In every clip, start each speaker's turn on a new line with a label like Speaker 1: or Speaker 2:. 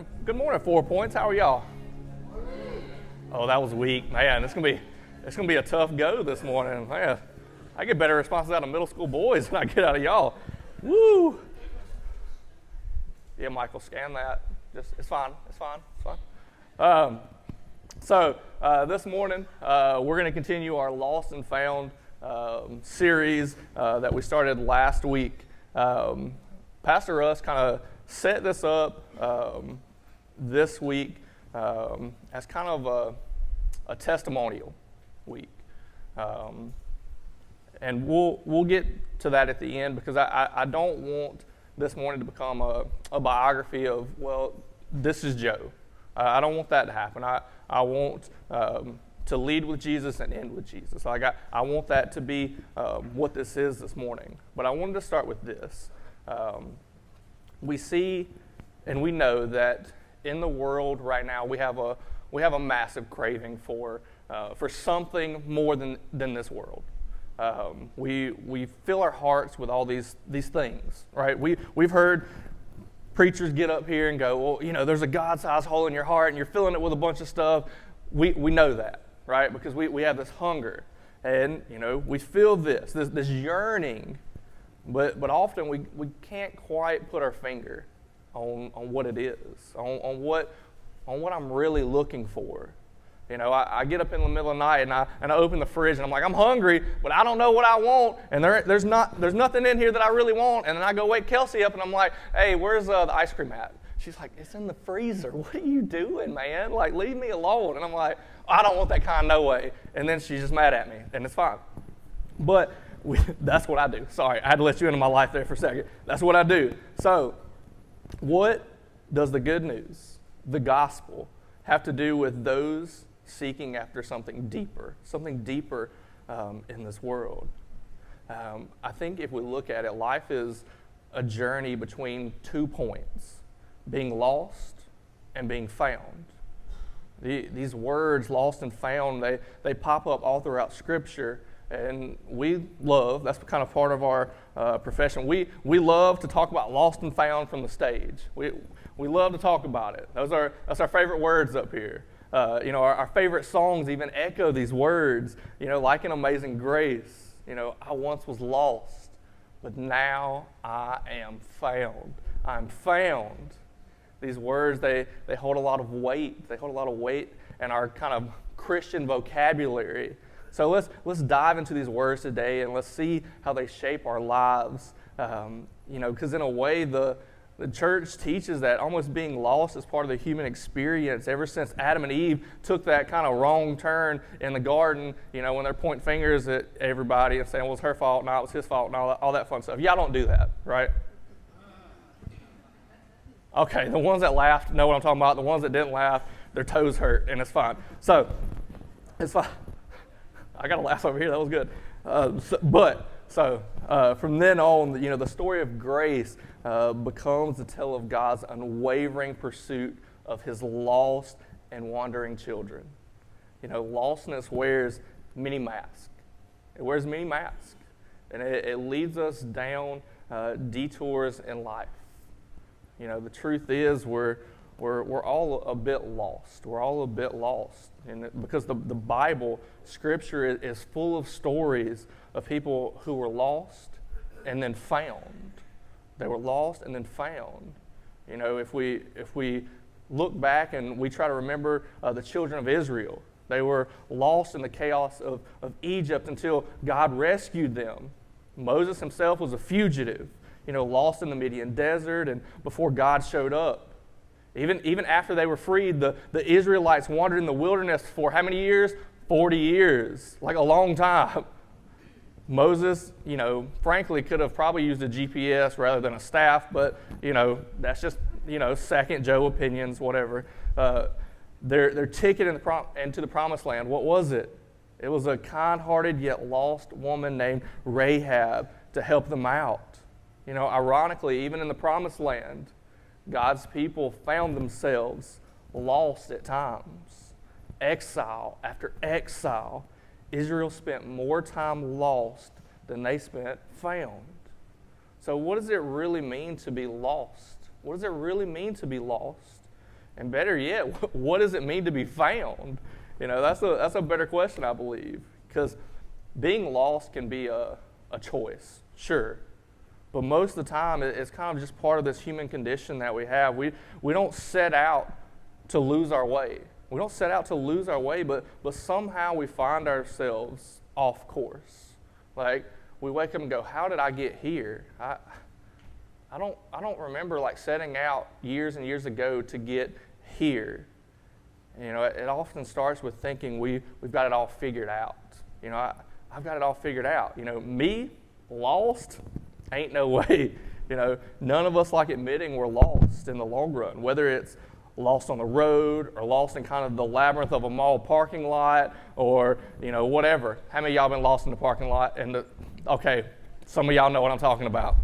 Speaker 1: morning. Good morning, 4 Points. How are y'all? Oh, that was weak. Man, it's gonna be a tough go this morning. Man, I get better responses out of middle school boys than I get out of y'all. Woo! Yeah, Michael, scan that. It's fine. So this morning, we're going to continue our Lost and Found series that we started last week. Pastor Russ kind of set this up this week as kind of a testimonial week. And we'll get to that at the end, because I don't want this morning to become a biography of, well, this is Joe. I don't want that to happen. I want to lead with Jesus and end with Jesus. I want that to be what this is this morning. But I wanted to start with this. We see and we know that in the world right now we have a massive craving for something more than this world. We fill our hearts with all these things, right? We've heard preachers get up here and go, well, there's a God-sized hole in your heart and you're filling it with a bunch of stuff. We know that, right? Because we have this hunger, and we feel this yearning, but often we can't quite put our finger on what it is, on what I'm really looking for. I get up in the middle of the night and I open the fridge and I'm like, I'm hungry, but I don't know what I want, and there's nothing in here that I really want. And then I go wake Kelsey up and I'm like, hey, where's the ice cream at? She's like, it's in the freezer. What are you doing, man? Like, leave me alone. And I'm like, I don't want that kind, no way. And then she's just mad at me, and it's fine. But that's what I do. Sorry, I had to let you into my life there for a second. That's what I do. So what does the good news, the gospel, have to do with those seeking after something deeper in this world? I think if we look at it, life is a journey between 2 points: being lost and being found. These words, lost and found, they pop up all throughout Scripture, and that's kind of part of our profession. We love to talk about lost and found from the stage. We love to talk about it. That's our favorite words up here. Our favorite songs even echo these words, like in Amazing Grace. I once was lost, but now I am found. I'm found. These words, they hold a lot of weight. They hold a lot of weight in our kind of Christian vocabulary. So let's dive into these words today, and let's see how they shape our lives. Because in a way, the church teaches that almost being lost is part of the human experience. Ever since Adam and Eve took that kind of wrong turn in the garden, when they're pointing fingers at everybody and saying, well, it's her fault, no, it was his fault, and all that fun stuff. Y'all don't do that, right? Okay, the ones that laughed know what I'm talking about. The ones that didn't laugh, their toes hurt, and it's fine. So, it's fine. I got a laugh over here. That was good. From then on, the story of grace becomes the tale of God's unwavering pursuit of His lost and wandering children. Lostness wears many masks. It wears many masks, and it leads us down detours in life. The truth is we're all a bit lost. We're all a bit lost, and because the Bible, Scripture, is full of stories of people who were lost and then found. They were lost and then found. If we look back and we try to remember the children of Israel, they were lost in the chaos of Egypt until God rescued them. Moses himself was a fugitive, lost in the Midian desert, and before God showed up. Even after they were freed, the Israelites wandered in the wilderness for how many years? 40 years, like a long time. Moses, frankly, could have probably used a GPS rather than a staff, but, that's just, second Joe opinions, whatever. Their ticket into the promised land, what was it? It was a kind-hearted yet lost woman named Rahab to help them out. Ironically, even in the promised land, God's people found themselves lost at times. Exile after exile, Israel spent more time lost than they spent found. So what does it really mean to be lost? What does it really mean to be lost? And better yet, what does it mean to be found? That's a better question, I believe, because being lost can be a choice, sure. But most of the time, it's kind of just part of this human condition that we have. We don't set out to lose our way. We don't set out to lose our way, but somehow we find ourselves off course. Like, we wake up and go, how did I get here? I don't remember like setting out years and years ago to get here. It often starts with thinking we've got it all figured out. I've got it all figured out. Me, lost, ain't no way. None of us like admitting we're lost in the long run, whether it's lost on the road or lost in kind of the labyrinth of a mall parking lot or, whatever. How many of y'all been lost in the parking lot? Okay, some of y'all know what I'm talking about.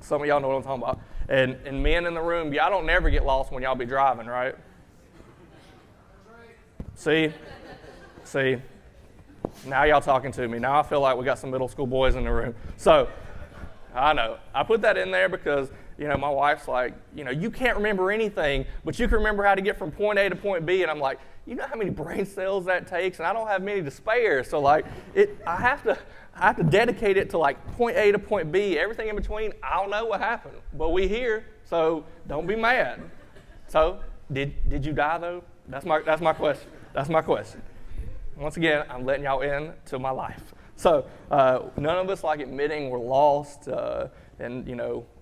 Speaker 1: Some of y'all know what I'm talking about. And men in the room, y'all don't never get lost when y'all be driving, right? See? Now y'all talking to me. Now I feel like we got some middle school boys in the room. So, I know. I put that in there because, my wife's like, you can't remember anything, but you can remember how to get from point A to point B. And I'm like, you know how many brain cells that takes? And I don't have many to spare. So, like, I have to dedicate it to, like, point A to point B. Everything in between, I don't know what happened. But we here, so don't be mad. So, did you die, though? That's my question. That's my question. Once again, I'm letting y'all into my life. So none of us like admitting we're lost, and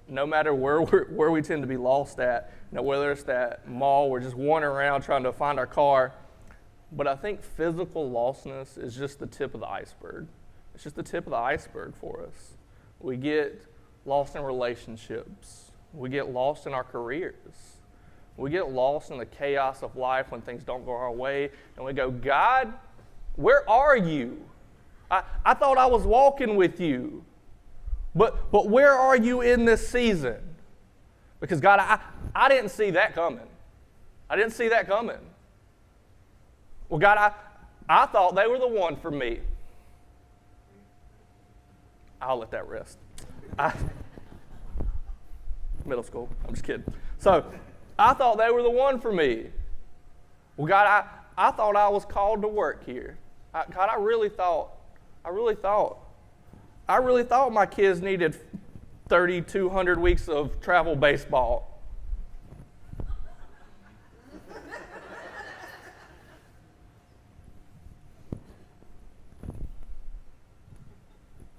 Speaker 1: no matter where we tend to be lost at, whether it's that mall, we're just wandering around trying to find our car. But I think physical lostness is just the tip of the iceberg. It's just the tip of the iceberg for us. We get lost in relationships. We get lost in our careers. We get lost in the chaos of life when things don't go our way, and we go, God, where are you? I thought I was walking with you, but where are you in this season? Because God, I didn't see that coming. I didn't see that coming. Well, God, I thought they were the one for me. I'll let that rest. Middle school, I'm just kidding. So, I thought they were the one for me. Well, God, I thought I was called to work here. God, I really thought my kids needed 3,200 weeks of travel baseball.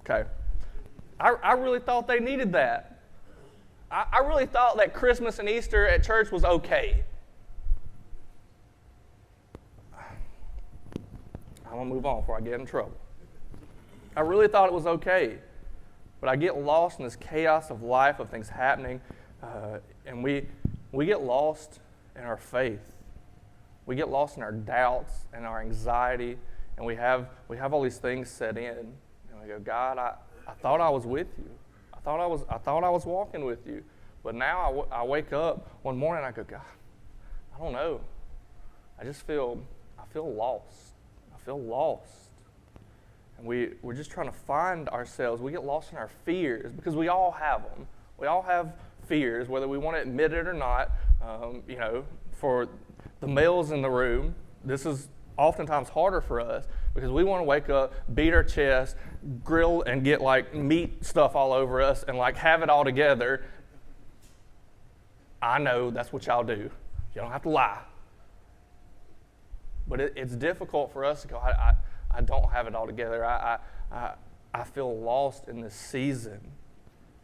Speaker 1: Okay. I really thought they needed that. I really thought that Christmas and Easter at church was okay. I'm going to move on before I get in trouble. I really thought it was okay. But I get lost in this chaos of life, of things happening, and we get lost in our faith. We get lost in our doubts and our anxiety, and we have all these things set in. And we go, God, I thought I was with you. I thought I was walking with you. But now I wake up one morning and I go, God, I don't know. I feel lost. I feel lost. And we're just trying to find ourselves. We get lost in our fears because we all have them. We all have fears, whether we want to admit it or not. For the males in the room, this is oftentimes harder for us because we want to wake up, beat our chest, grill, and get like meat stuff all over us and like have it all together. I know that's what y'all do. You don't have to lie. But it's difficult for us to go, I don't have it all together. I feel lost in this season.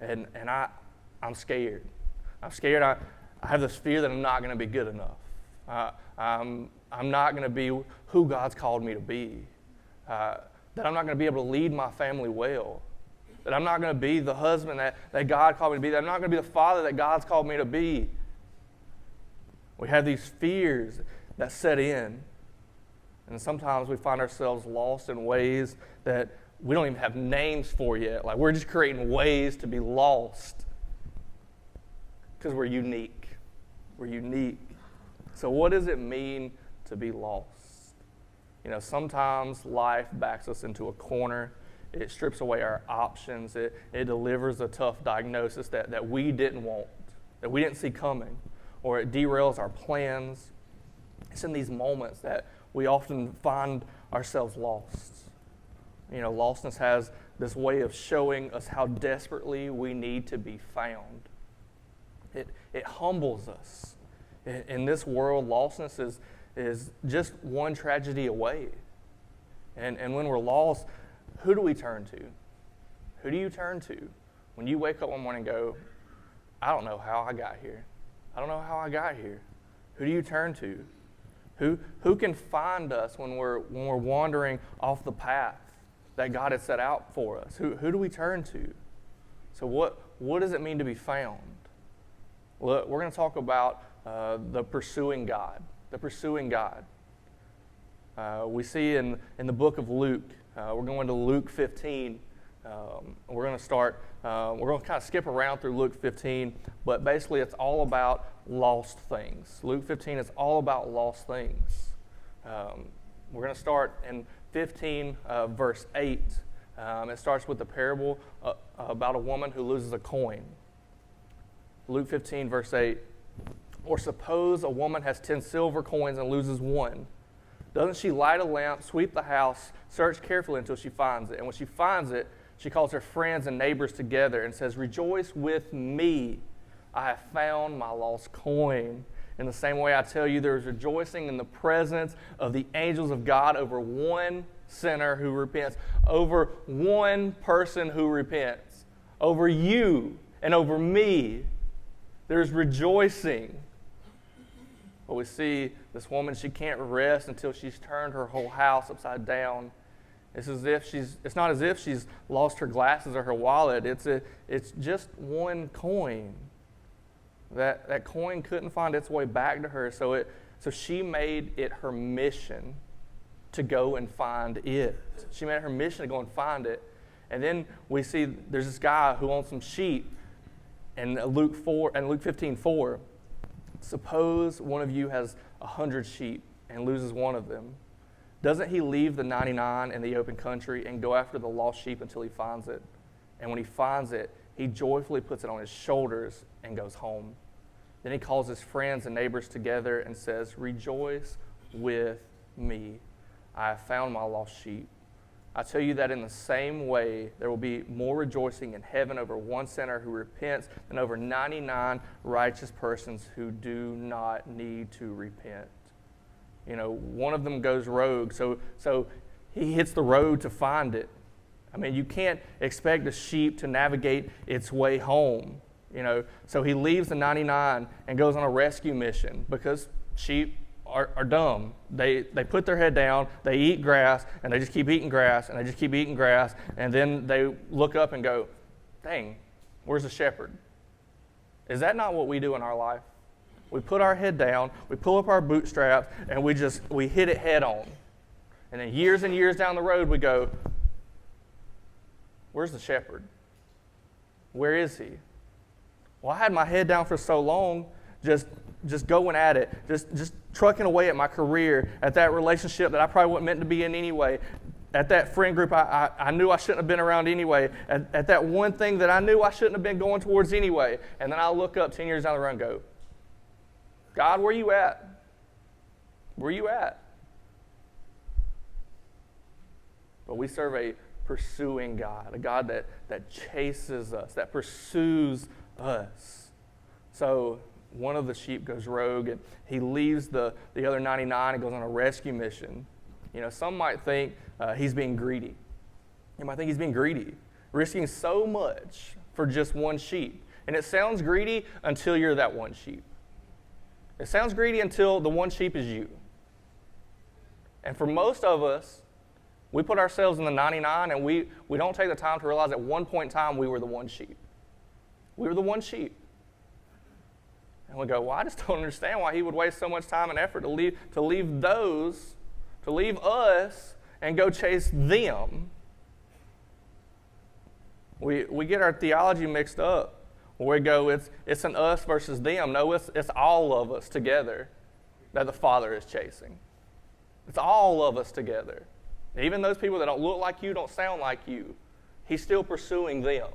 Speaker 1: And I'm scared. I'm scared. I have this fear that I'm not going to be good enough. I'm not going to be who God's called me to be. That I'm not going to be able to lead my family well. That I'm not going to be the husband that God called me to be. That I'm not going to be the father that God's called me to be. We have these fears that set in. And sometimes we find ourselves lost in ways that we don't even have names for yet. Like we're just creating ways to be lost because we're unique. We're unique. So what does it mean to be lost? Sometimes life backs us into a corner. It strips away our options. It delivers a tough diagnosis that we didn't want, that we didn't see coming. or it derails our plans. It's in these moments that we often find ourselves lost. You know, lostness has this way of showing us how desperately we need to be found. It humbles us. In this world, lostness is just one tragedy away. And when we're lost, who do we turn to? Who do you turn to? When you wake up one morning and go, I don't know how I got here. I don't know how I got here. Who do you turn to? Who can find us when we're wandering off the path that God had set out for us? Who do we turn to? So what does it mean to be found? Well, we're going to talk about the pursuing God. The pursuing God. We see in the book of Luke, we're going to Luke 15. We're going to start, we're going to kind of skip around through Luke 15, but basically it's all about lost things. Luke 15 is all about lost things. We're going to start in 15, verse 8. It starts with the parable about a woman who loses a coin. Luke 15, verse 8. Or suppose a woman has 10 silver coins and loses one. Doesn't she light a lamp, sweep the house, search carefully until she finds it? And when she finds it, she calls her friends and neighbors together and says, rejoice with me. I have found my lost coin. In the same way, I tell you, there is rejoicing in the presence of the angels of God over one sinner who repents, over one person who repents, over you and over me. There's rejoicing. But we see this woman, she can't rest until she's turned her whole house upside down. It's not as if she's lost her glasses or her wallet. It's just one coin. That coin couldn't find its way back to her, so she made it her mission to go and find it. She made it her mission to go and find it. And then we see there's this guy who owns some sheep in Luke 15:4. Suppose one of you has 100 sheep and loses one of them. Doesn't he leave the 99 in the open country and go after the lost sheep until he finds it? And when he finds it, he joyfully puts it on his shoulders and goes home. Then he calls his friends and neighbors together and says, rejoice with me. I have found my lost sheep. I tell you that in the same way, there will be more rejoicing in heaven over one sinner who repents than over 99 righteous persons who do not need to repent. You know, one of them goes rogue, so he hits the road to find it. I mean, you can't expect a sheep to navigate its way home. You know, so he leaves the 99 and goes on a rescue mission because sheep are dumb. They put their head down, they eat grass, and they just keep eating grass, and they just keep eating grass, and then they look up and go, dang, where's the shepherd? Is that not what we do in our life? We put our head down, we pull up our bootstraps, and we hit it head on. And then years and years down the road, we go, where's the shepherd? Where is he? Well, I had my head down for so long, just going at it, just trucking away at my career, at that relationship that I probably wasn't meant to be in anyway, at that friend group I knew I shouldn't have been around anyway, at that one thing that I knew I shouldn't have been going towards anyway. And then I look up 10 years down the road and go, God, where you at? Where you at? But we serve a pursuing God, a God that chases us, that pursues us. So one of the sheep goes rogue and he leaves the other 99 and goes on a rescue mission. You know, some might think he's being greedy. You might think he's being greedy, risking so much for just one sheep. And it sounds greedy until you're that one sheep. It sounds greedy until the one sheep is you. And for most of us, we put ourselves in the 99 and we don't take the time to realize at one point in time we were the one sheep. We were the one sheep. And we go, well, I just don't understand why he would waste so much time and effort to leave us and go chase them. We get our theology mixed up. Where we go, it's an us versus them. No, it's all of us together that the Father is chasing. It's all of us together. Even those people that don't look like you, don't sound like you, he's still pursuing them.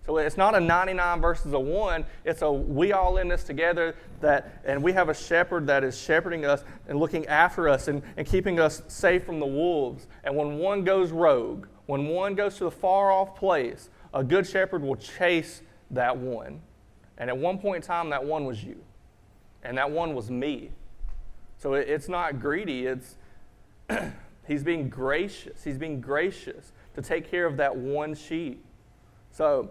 Speaker 1: So it's not a 99 versus a 1. It's a we all in this together, and we have a shepherd that is shepherding us and looking after us and keeping us safe from the wolves. And when one goes rogue, when one goes to the far off place, a good shepherd will chase that one. And at one point in time, that one was you. And that one was me. So it's not greedy. It's he's being gracious. He's being gracious to take care of that one sheep. So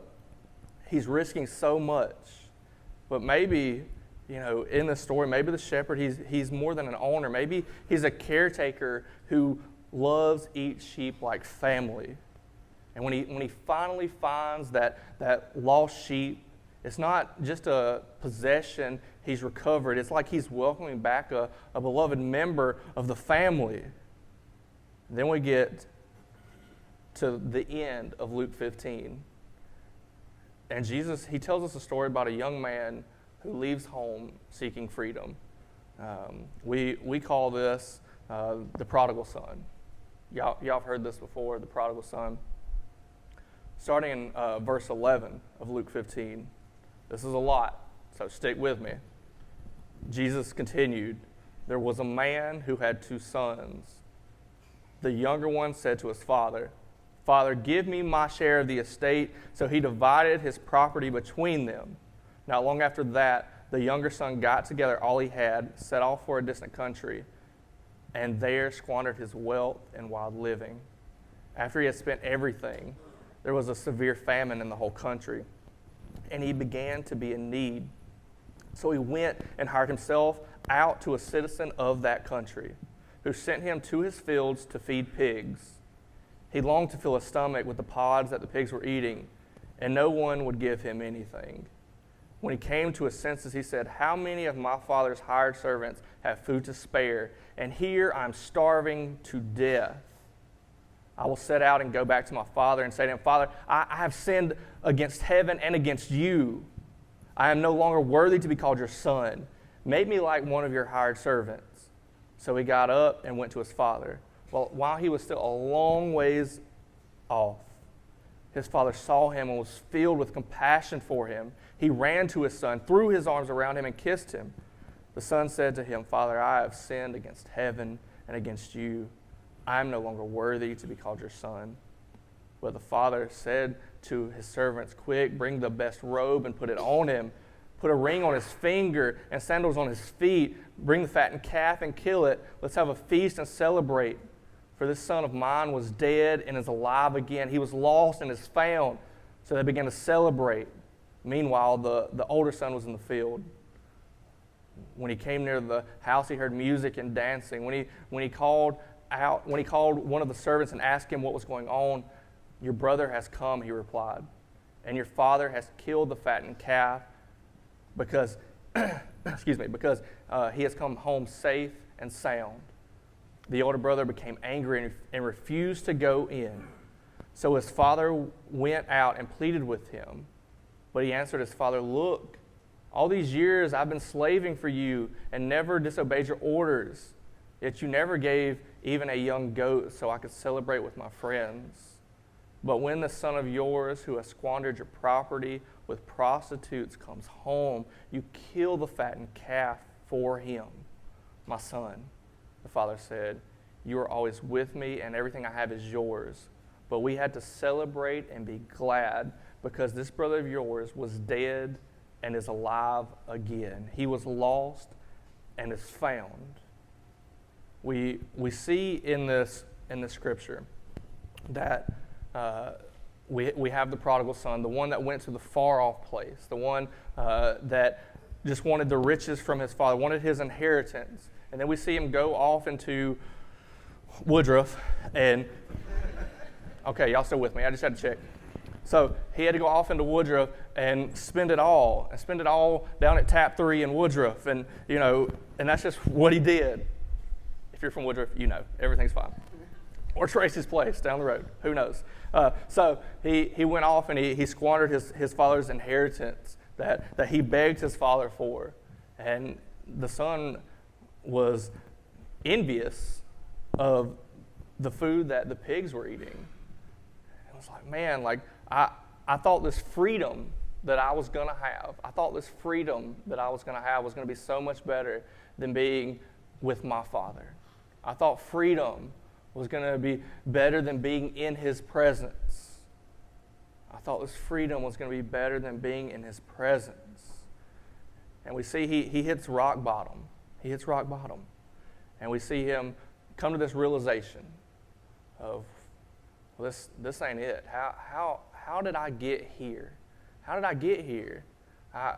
Speaker 1: he's risking so much. But maybe, in the story, maybe the shepherd, he's more than an owner. Maybe he's a caretaker who loves each sheep like family. And when he finally finds that lost sheep, it's not just a possession he's recovered. It's like he's welcoming back a beloved member of the family. Then we get to the end of Luke 15. And Jesus, he tells us a story about a young man who leaves home seeking freedom. We call this the prodigal son. Y'all have heard this before, the prodigal son. Starting in verse 11 of Luke 15. This is a lot, so stick with me. Jesus continued, "There was a man who had 2 sons. The younger one said to his father, 'Father, give me my share of the estate.' So he divided his property between them. Not long after that, the younger son got together all he had, set off for a distant country, and there squandered his wealth in wild living. After he had spent everything, there was a severe famine in the whole country, and he began to be in need. So he went and hired himself out to a citizen of that country, who sent him to his fields to feed pigs. He longed to fill his stomach with the pods that the pigs were eating, and no one would give him anything. When he came to his senses, he said, 'How many of my father's hired servants have food to spare, and here I'm starving to death? I will set out and go back to my father and say to him, Father, I have sinned against heaven and against you. I am no longer worthy to be called your son. Make me like one of your hired servants.' So he got up and went to his father. Well, while he was still a long ways off, his father saw him and was filled with compassion for him. He ran to his son, threw his arms around him, and kissed him. The son said to him, 'Father, I have sinned against heaven and against you. I am no longer worthy to be called your son.' But the father said to his servants, 'Quick, bring the best robe and put it on him. Put a ring on his finger and sandals on his feet. Bring the fattened calf and kill it. Let's have a feast and celebrate. For this son of mine was dead and is alive again. He was lost and is found.' So they began to celebrate. Meanwhile, the older son was in the field. When he came near the house, he heard music and dancing. When he called one of the servants and asked him what was going on, 'Your brother has come,' he replied, 'and your father has killed the fattened calf because he has come home safe and sound.' The older brother became angry and refused to go in. So his father went out and pleaded with him. But he answered his father, 'Look, all these years I've been slaving for you and never disobeyed your orders. Yet you never gave even a young goat so I could celebrate with my friends. But when the son of yours who has squandered your property with prostitutes comes home, you kill the fattened calf for him.' 'My son,' the father said, 'you are always with me and everything I have is yours. But we had to celebrate and be glad because this brother of yours was dead and is alive again. He was lost and is found.'" We see in this scripture that we have the prodigal son, the one that went to the far off place, the one that just wanted the riches from his father, wanted his inheritance. And then we see him go off into Woodruff and, okay, y'all still with me? I just had to check. So he had to go off into Woodruff and spend it all down at Tap 3 in Woodruff. And, and that's just what he did. If you're from Woodruff, everything's fine. Or Tracy's place down the road, who knows? So he went off and he squandered his father's inheritance that he begged his father for. And the son was envious of the food that the pigs were eating. It was like, man, I thought this freedom that I was going to have, was going to be so much better than being with my Father. I thought freedom was going to be better than being in His presence. I thought this freedom was going to be better than being in His presence. And we see he hits rock bottom. He hits rock bottom. And we see him come to this realization of, well, this ain't it. How did I get here? How did I get here? I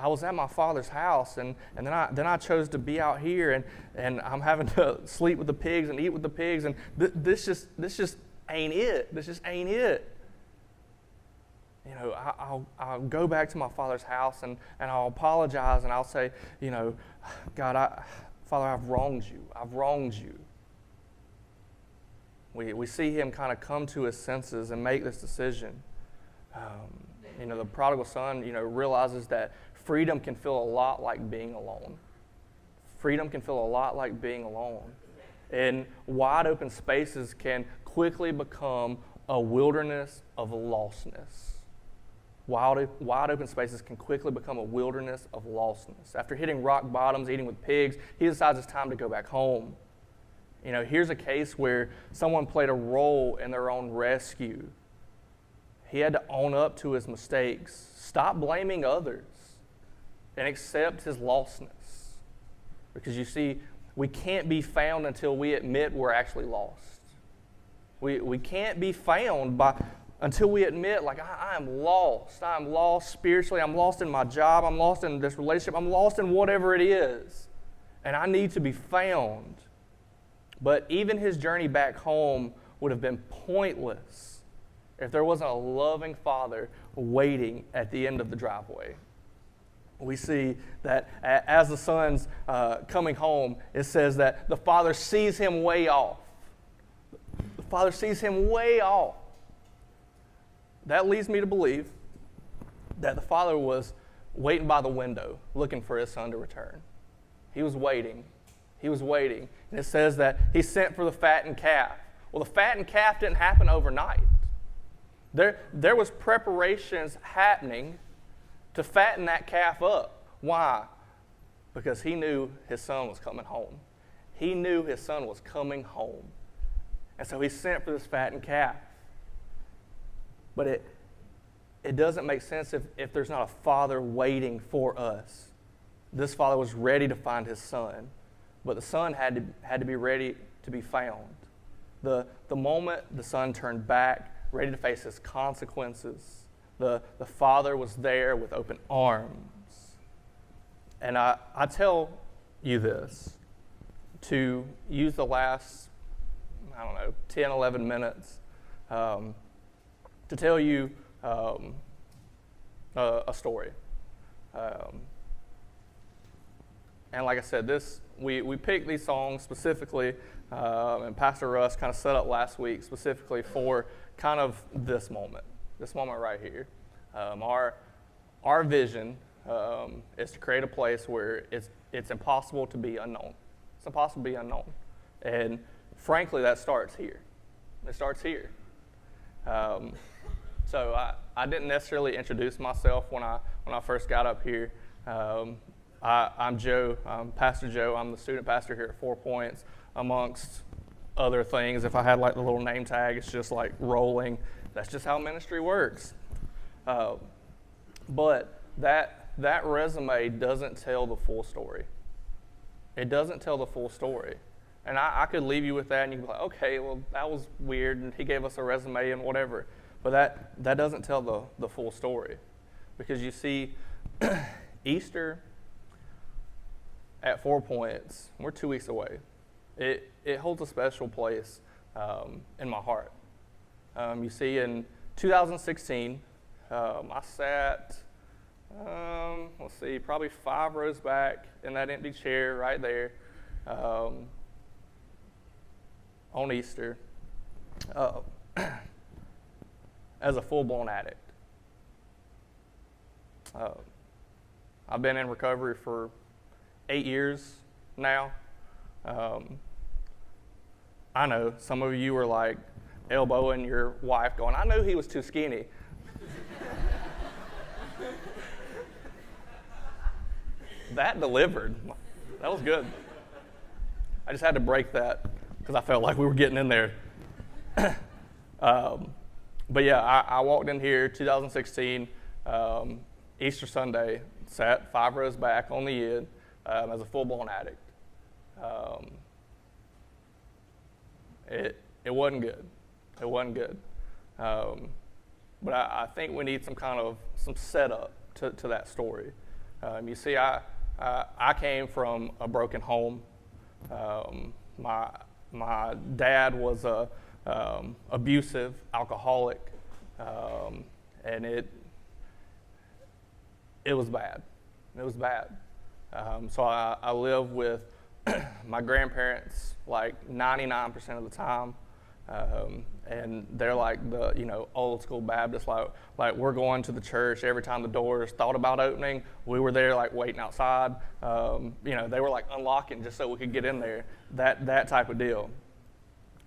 Speaker 1: was at my Father's house, and then I chose to be out here, and I'm having to sleep with the pigs and eat with the pigs, and this just ain't it. This just ain't it. You know, I'll go back to my Father's house, and I'll apologize, and I'll say, you know, God, Father, I've wronged you. I've wronged you. We see him kind of come to his senses and make this decision. You know, the prodigal son, you know, realizes that freedom can feel a lot like being alone. Freedom can feel a lot like being alone. And wide open spaces can quickly become a wilderness of lostness. Wide open spaces can quickly become a wilderness of lostness. After hitting rock bottoms, eating with pigs, he decides it's time to go back home. You know, here's a case where someone played a role in their own rescue. He had to own up to his mistakes, stop blaming others, and accept his lostness. Because you see, we can't be found until we admit we're actually lost. We can't be found until we admit, like, I am lost. I am lost spiritually. I'm lost in my job. I'm lost in this relationship. I'm lost in whatever it is. And I need to be found. But even his journey back home would have been pointless if there wasn't a loving Father waiting at the end of the driveway. We see that as the son's coming home, it says that the Father sees him way off. The Father sees him way off. That leads me to believe that the Father was waiting by the window, looking for his son to return. He was waiting. He was waiting. And it says that he sent for the fattened calf. Well, the fattened calf didn't happen overnight. There was preparations happening to fatten that calf up. Why? Because he knew his son was coming home. He knew his son was coming home. And so he sent for this fattened calf. But it doesn't make sense if there's not a Father waiting for us. This Father was ready to find his son, but the son had to be ready to be found. The moment the son turned back, ready to face his consequences, the Father was there with open arms. And I tell you this, to use the last, 10, 11 minutes, to tell you a story. And like I said, we picked these songs specifically, and Pastor Russ kind of set up last week specifically for kind of this moment right here. Our vision is to create a place where it's impossible to be unknown. It's impossible to be unknown. And frankly, that starts here. It starts here. So I didn't necessarily introduce myself when I first got up here. I'm Joe. I'm Pastor Joe. I'm the student pastor here at 4 Points, amongst other things. If I had like the little name tag, it's just like rolling. That's just how ministry works. But that resume doesn't tell the full story. It doesn't tell the full story. And I could leave you with that, and you can be like, okay, well, that was weird, and he gave us a resume and whatever. But that doesn't tell the full story. Because you see, Easter at 4 Points, we're 2 weeks away. It holds a special place in my heart. You see, in 2016, I sat, probably 5 rows back in that empty chair right there on Easter as a full-blown addict. I've been in recovery for 8 years now. I know some of you are like elbowing your wife going, I knew he was too skinny. That delivered. That was good. I just had to break that because I felt like we were getting in there. But yeah, I walked in here 2016, Easter Sunday, sat 5 rows back on the end as a full-blown addict. It wasn't good. It wasn't good. But I think we need some setup to that story. You see, I came from a broken home. My dad was a abusive, alcoholic, and it was bad. It was bad. So I live with my grandparents like 99% of the time, and they're like the old school Baptist, like we're going to the church every time the doors thought about opening. We were there like waiting outside. They were like unlocking just so we could get in there. That type of deal.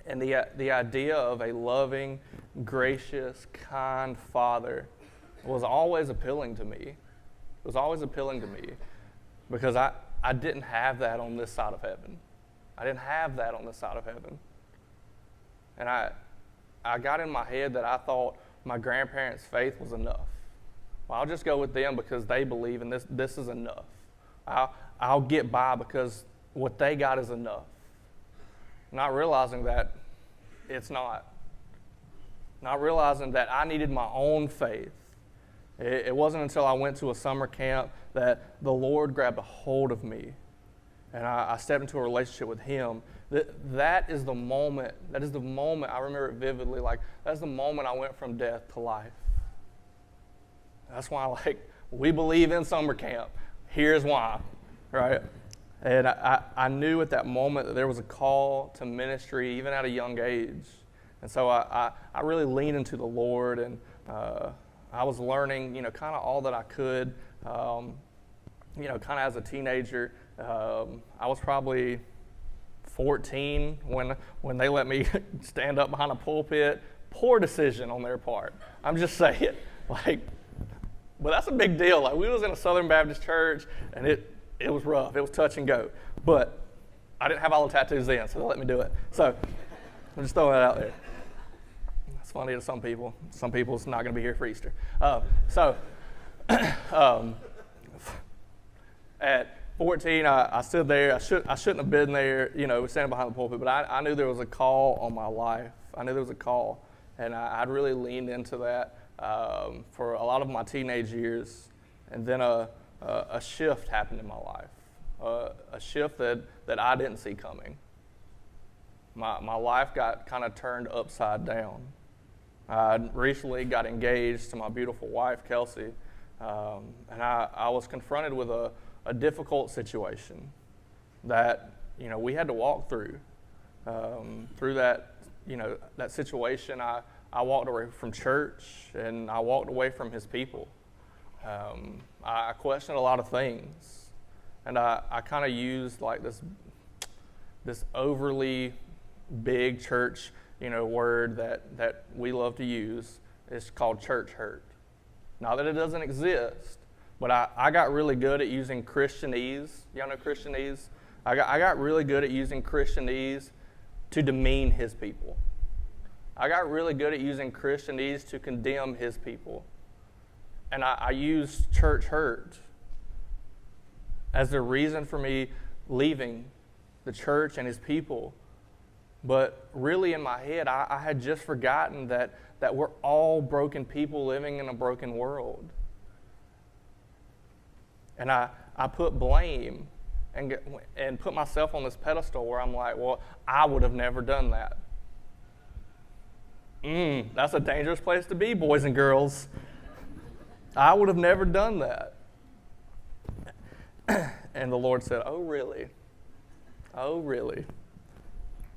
Speaker 1: And the idea of a loving, gracious, kind father was always appealing to me. It was always appealing to me because I didn't have that on this side of heaven. I didn't have that on this side of heaven. And I got in my head that I thought my grandparents' faith was enough. Well, I'll just go with them because they believe in this. This is enough. I'll get by because what they got is enough. Not realizing that it's not. Not realizing that I needed my own faith. It wasn't until I went to a summer camp that the Lord grabbed a hold of me and I stepped into a relationship with Him. That is the moment, I remember it vividly, like that's the moment I went from death to life. That's why we believe in summer camp. Here's why, right? And I knew at that moment that there was a call to ministry even at a young age. And so I really leaned into the Lord, and I was learning, kind of all that I could, kind of as a teenager. I was probably 14 when they let me stand up behind a pulpit. Poor decision on their part. I'm just saying, but that's a big deal. We was in a Southern Baptist church, and it was rough. It was touch and go. But I didn't have all the tattoos then, so they let me do it. So I'm just throwing that out there. It's funny to some people. Some people it's not going to be here for Easter. At 14, I stood there. I shouldn't have been there, standing behind the pulpit. But I knew there was a call on my life. I knew there was a call, and I'd really leaned into that for a lot of my teenage years. And then a shift happened in my life, a shift that I didn't see coming. My life got kind of turned upside down. I recently got engaged to my beautiful wife, Kelsey, and I was confronted with a difficult situation that we had to walk through. Through that that situation, I walked away from church and I walked away from His people. I questioned a lot of things, and I kind of used this overly big church word that we love to use. It's called church hurt. Not that it doesn't exist, but I got really good at using Christianese. Y'all know Christianese? I got really good at using Christianese to demean His people. I got really good at using Christianese to condemn His people. And I used church hurt as the reason for me leaving the church and His people. But really in my head, I had just forgotten that we're all broken people living in a broken world. And I put blame and put myself on this pedestal where I'm like, well, I would have never done that. That's a dangerous place to be, boys and girls. I would have never done that. And the Lord said, oh, really? Oh, really?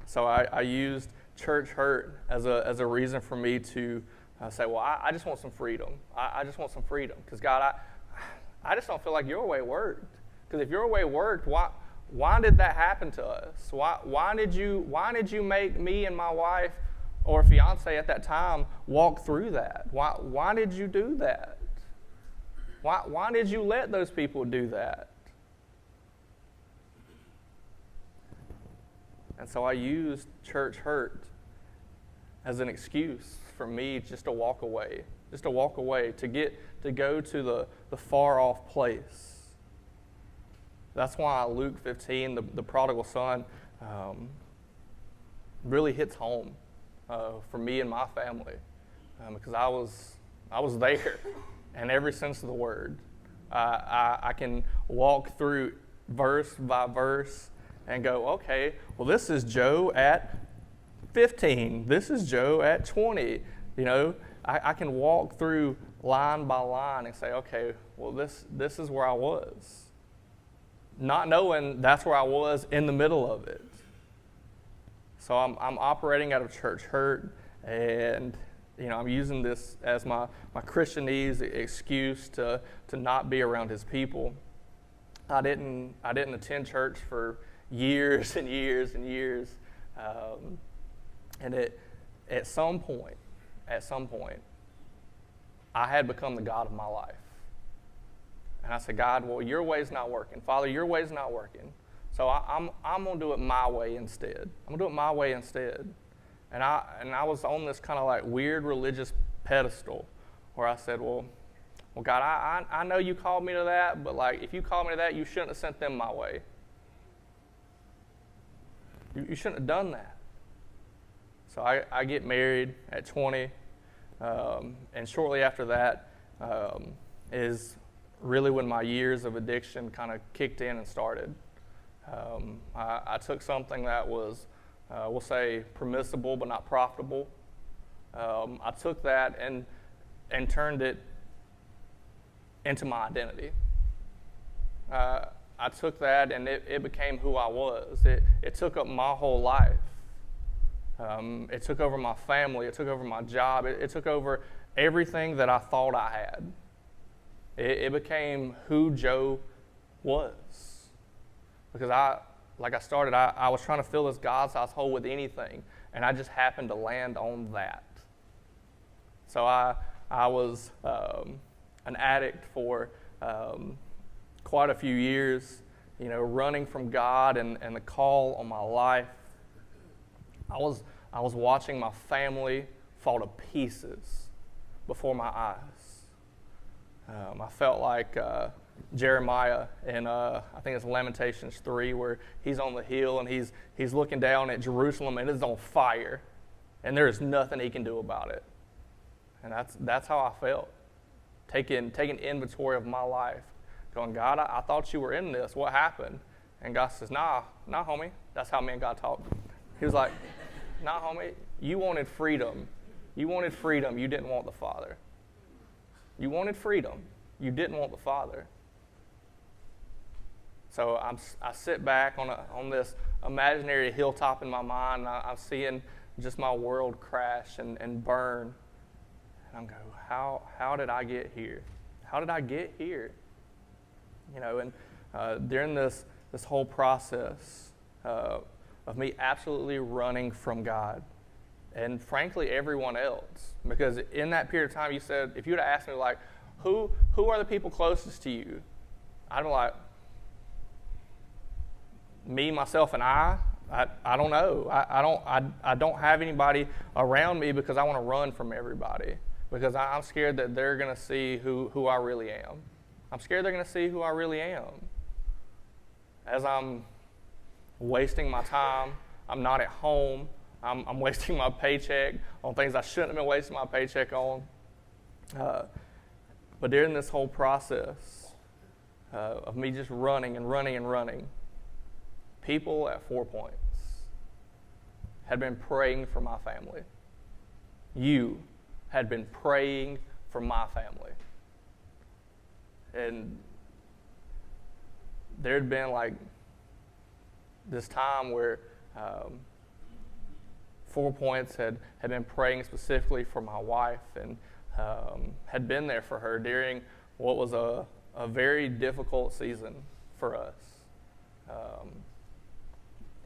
Speaker 1: So I used church hurt as a reason for me to say, well, I just want some freedom. I just want some freedom. Because, God, I just don't feel like your way worked. Because if your way worked, why did that happen to us? Why did you make me and my wife or fiance at that time walk through that? Why did you do that? Why did you let those people do that? And so I used church hurt as an excuse for me just to walk away, to go to the far off place. That's why Luke 15, the prodigal son, really hits home for me and my family, because I was there in every sense of the word. I can walk through verse by verse and go, okay, well, this is Joe at 15. This is Joe at 20. I can walk through line by line and say, okay, well, this is where I was. Not knowing that's where I was in the middle of it. So I'm operating out of church hurt, and I'm using this as my Christianese excuse to not be around His people. I didn't attend church for years and years and years, and at some point, I had become the God of my life. And I said, God, well, your way's not working. Father, your way's not working. So I'm going to do it my way instead. And I was on this kind of like weird religious pedestal where I said, well, God, I know you called me to that, but like if you called me to that, you shouldn't have sent them my way. You shouldn't have done that. So I get married at 20, and shortly after that is really when my years of addiction kind of kicked in and started. I took something that was, we'll say, permissible but not profitable. I took that and turned it into my identity. I took that and it became who I was. It took up my whole life. It took over my family. It took over my job. It took over everything that I thought I had. It became who Joe was. Because I was trying to fill this God's household with anything, and I just happened to land on that. So I was an addict for quite a few years, running from God and the call on my life. I was watching my family fall to pieces before my eyes. I felt like Jeremiah in I think it's Lamentations 3, where he's on the hill and he's looking down at Jerusalem and it's on fire, and there is nothing he can do about it. And that's how I felt, taking inventory of my life, going, God, I thought you were in this. What happened? And God says, nah, homie. That's how me and God talk. He was like, nah, homie, you wanted freedom. You wanted freedom. You didn't want the Father. You wanted freedom. You didn't want the Father. So I sit back on this imaginary hilltop in my mind, and I'm seeing just my world crash and burn. And I'm going, how did I get here? How did I get here? And during this whole process of me absolutely running from God, and frankly everyone else, because in that period of time, you said, if you would have asked me like, who are the people closest to you? I'd be like, me, myself, and I don't know. I don't have anybody around me because I want to run from everybody, because I'm scared that they're going to see who I really am. I'm scared they're going to see who I really am. As I'm wasting my time, I'm not at home. I'm wasting my paycheck on things I shouldn't have been wasting my paycheck on. But during this whole process of me just running and running and running, people at 4 Points had been praying for my family. You had been praying for my family. And there had been like this time where 4 Points had been praying specifically for my wife, and had been there for her during what was a very difficult season for us.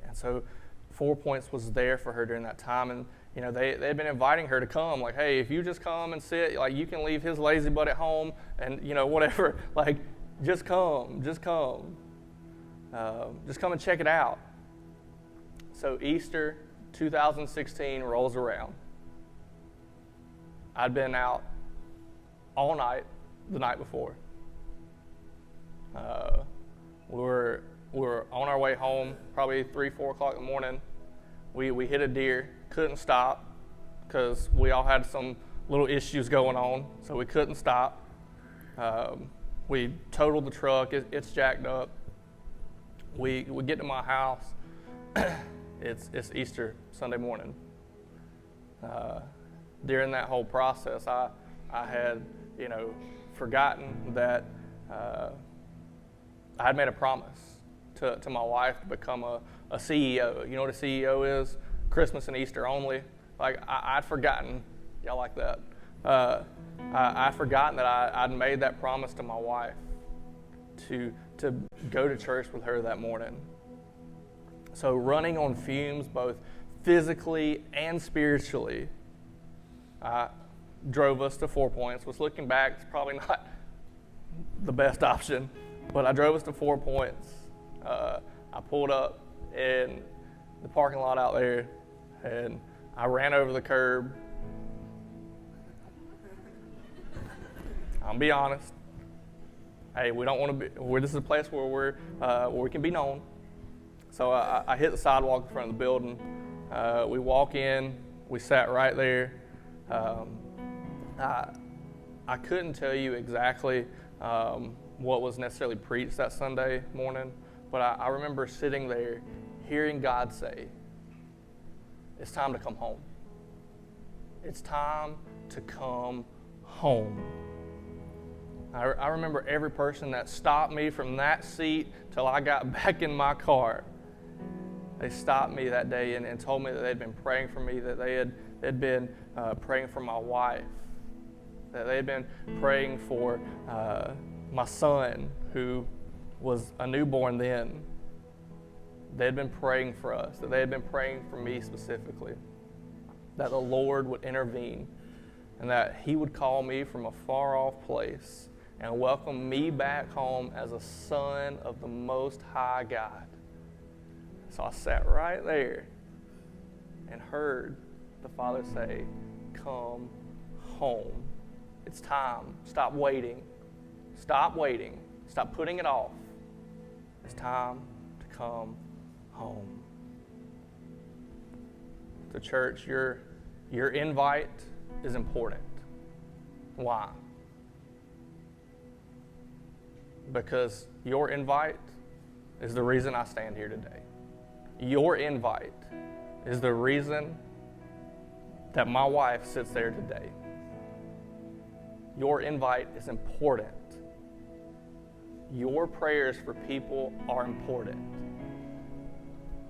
Speaker 1: And so 4 Points was there for her during that time, and they'd been inviting her to come, like, hey, if you just come and sit, like, you can leave his lazy butt at home, and whatever, like, just come and check it out. So Easter 2016 rolls around. I'd been out all night the night before. We were on our way home, probably 3-4 o'clock in the morning. We hit a deer, couldn't stop because we all had some little issues going on, so we couldn't stop. We totaled the truck, it's jacked up. We get to my house, it's Easter Sunday morning. During that whole process, I had, forgotten that I had made a promise to my wife to become a CEO. You know what a CEO is? Christmas and Easter only. Like, I'd forgotten. Y'all like that? I'd forgotten that I'd made that promise to my wife to go to church with her that morning. So running on fumes, both physically and spiritually, drove us to 4 Points, which looking back is probably not the best option, but I drove us to 4 Points. I pulled up in the parking lot out there, and I ran over the curb. I'll be honest. Hey, we don't want to be. This is a place where we can be known. So I hit the sidewalk in front of the building. We walk in. We sat right there. I couldn't tell you exactly what was necessarily preached that Sunday morning, but I remember sitting there, hearing God say, "It's time to come home. It's time to come home." I remember every person that stopped me from that seat till I got back in my car. They stopped me that day and told me that they'd been praying for me, that they'd been praying for my wife, that they'd been praying for my son, who was a newborn then. They'd been praying for us, that they had been praying for me specifically, that the Lord would intervene and that He would call me from a far-off place and welcome me back home as a son of the Most High God. So I sat right there and heard the Father say, "Come home. It's time. Stop waiting. Stop waiting. Stop putting it off. It's time to come home." The church, your invite is important. Why? Because your invite is the reason I stand here today. Your invite is the reason that my wife sits there today. Your invite is important. Your prayers for people are important.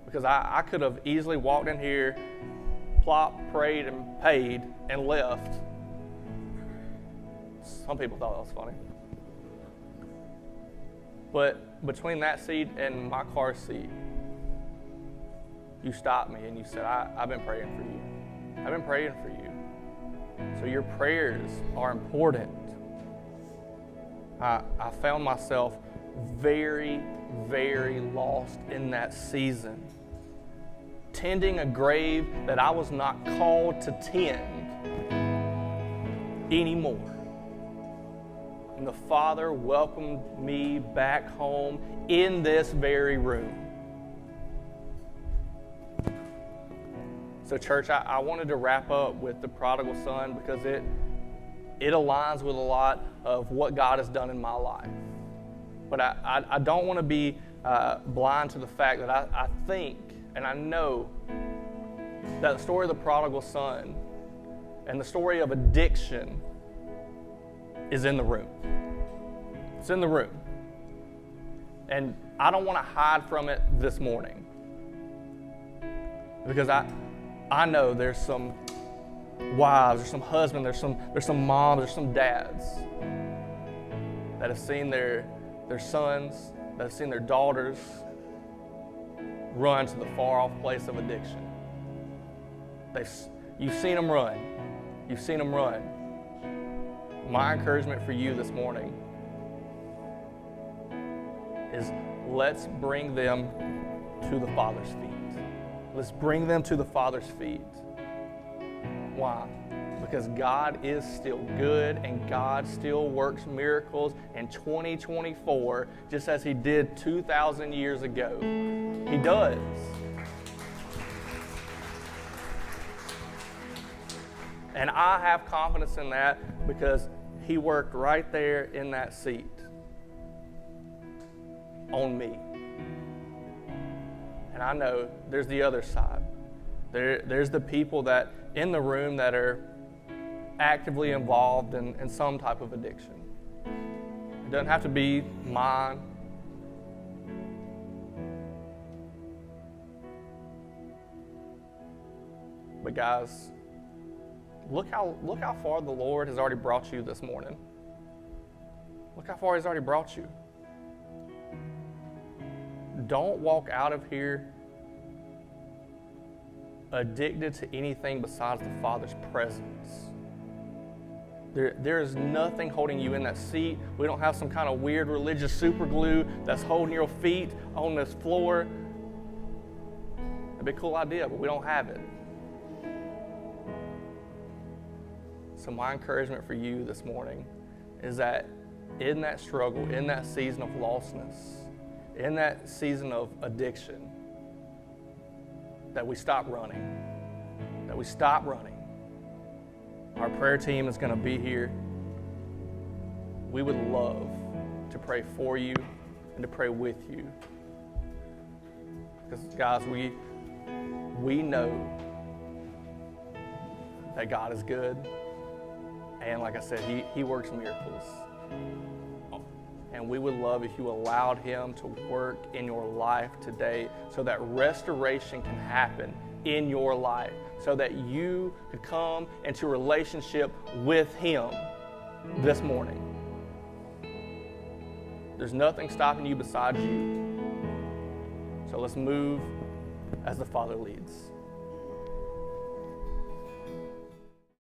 Speaker 1: Because I could have easily walked in here, plop, prayed, and paid, and left. Some people thought that was funny. But between that seat and my car seat, you stopped me and you said, I've been praying for you. I've been praying for you. So your prayers are important. I found myself very, very lost in that season, tending a grave that I was not called to tend anymore. And the Father welcomed me back home in this very room. So church, I wanted to wrap up with the prodigal son because it aligns with a lot of what God has done in my life. But I don't want to be blind to the fact that I think and I know that the story of the prodigal son and the story of addiction is in the room. It's in the room. And I don't want to hide from it this morning. Because I know there's some wives, there's some husbands, there's some moms, there's some dads that have seen their sons, that have seen their daughters run to the far-off place of addiction. You've seen them run. You've seen them run. My encouragement for you this morning is let's bring them to the Father's feet. Let's bring them to the Father's feet. Why? Because God is still good and God still works miracles in 2024 just as He did 2,000 years ago. He does. And I have confidence in that because He worked right there in that seat on me. And I know there's the other side. There's the people that in the room that are actively involved in some type of addiction. It doesn't have to be mine. But guys, look how far the Lord has already brought you this morning. Look how far He's already brought you. Don't walk out of here addicted to anything besides the Father's presence. There is nothing holding you in that seat. We don't have some kind of weird religious super glue that's holding your feet on this floor. That'd be a cool idea, but we don't have it. So my encouragement for you this morning is that in that struggle, in that season of lostness, in that season of addiction, that we stop running. That we stop running. Our prayer team is going to be here. We would love to pray for you and to pray with you. Because guys, we know that God is good. And like I said, He works miracles. And we would love if you allowed Him to work in your life today so that restoration can happen in your life, so that you could come into a relationship with Him this morning. There's nothing stopping you besides you. So let's move as the Father leads.